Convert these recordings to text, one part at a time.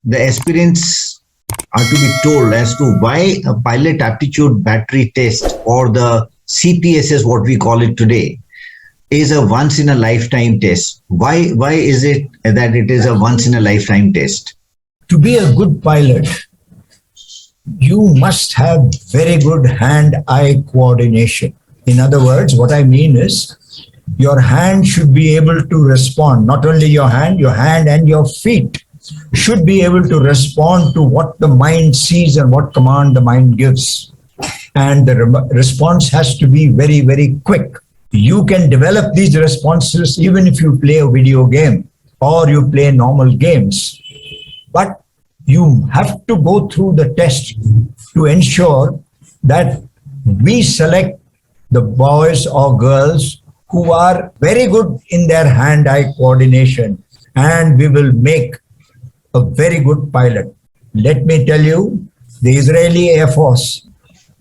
the aspirants are to be told as to why a pilot aptitude battery test, or the CPSS, what we call it today, is a once in a lifetime test. Why is it that it is a once in a lifetime test? To be a good pilot, you must have very good hand-eye coordination. In other words, what I mean is your hand should be able to respond. Not only your hand and your feet should be able to respond to what the mind sees and what command the mind gives. And the response has to be very, very quick. You can develop these responses even if you play a video game or you play normal games. But you have to go through the test to ensure that we select the boys or girls who are very good in their hand-eye coordination, and we will make a very good pilot. Let me tell you, the Israeli Air Force,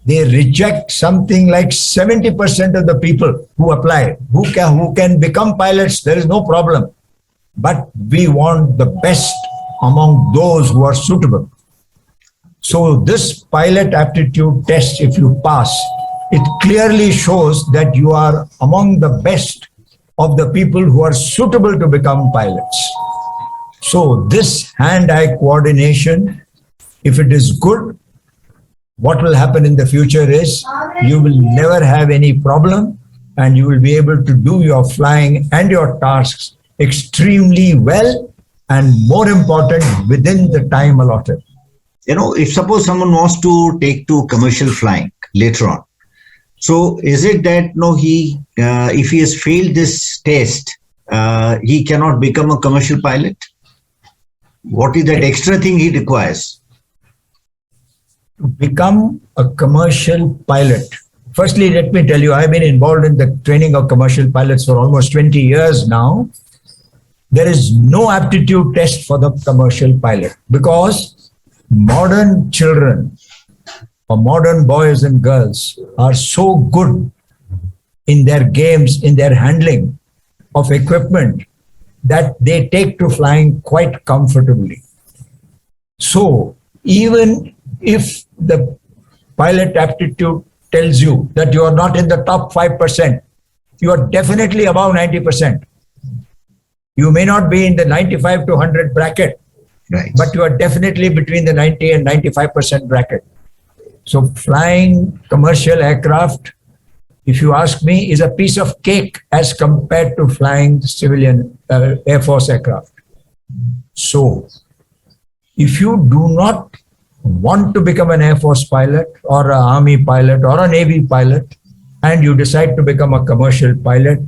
they reject something like 70% of the people who apply, who can become pilots. There is no problem. But we want the best among those who are suitable. So this pilot aptitude test, if you pass, it clearly shows that you are among the best of the people who are suitable to become pilots. So this hand-eye coordination, if it is good, what will happen in the future is you will never have any problem and you will be able to do your flying and your tasks extremely well, and more important, within the time allotted. If suppose someone wants to take to commercial flying later on, so is it that if he has failed this test, he cannot become a commercial pilot? What is that extra thing he requires? To become a commercial pilot, firstly, let me tell you, I've been involved in the training of commercial pilots for almost 20 years now. There is no aptitude test for the commercial pilot because modern children or modern boys and girls are so good in their games, in their handling of equipment, that they take to flying quite comfortably. So even if the pilot aptitude tells you that you are not in the top 5%, you are definitely above 90%. You may not be in the 95 to 100 bracket, right, but you are definitely between the 90 and 95% bracket. So flying commercial aircraft, if you ask me, is a piece of cake as compared to flying civilian Air Force aircraft. So if you do not want to become an Air Force pilot or an Army pilot or a Navy pilot, and you decide to become a commercial pilot,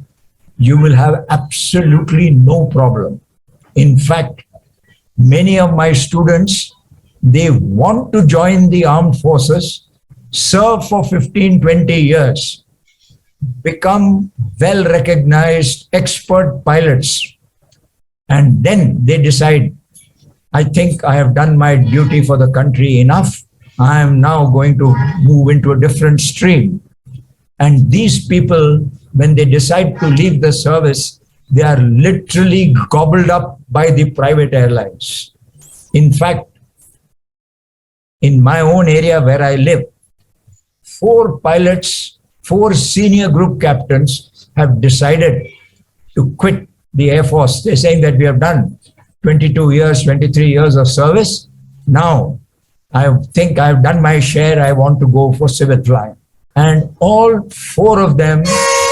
you will have absolutely no problem. In fact, many of my students, they want to join the armed forces, serve for 15, 20 years, become well-recognized expert pilots, and then they decide, I think I have done my duty for the country enough. I am now going to move into a different stream. And these people, when they decide to leave the service, they are literally gobbled up by the private airlines. In fact, in my own area where I live, 4 pilots, 4 senior group captains have decided to quit the Air Force. They're saying that we have done 22 years, 23 years of service. Now, I think I've done my share. I want to go for civil flying. And all 4 of them,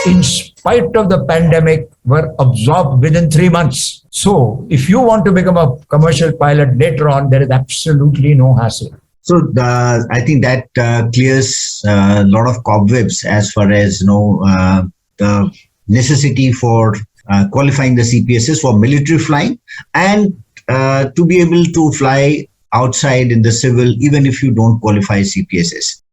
in spite of the pandemic, were absorbed within 3 months. So if you want to become a commercial pilot later on, there is absolutely no hassle. So I think that clears a lot of cobwebs as far as the necessity for qualifying the CPSS for military flying, and to be able to fly outside in the civil, even if you don't qualify CPSS.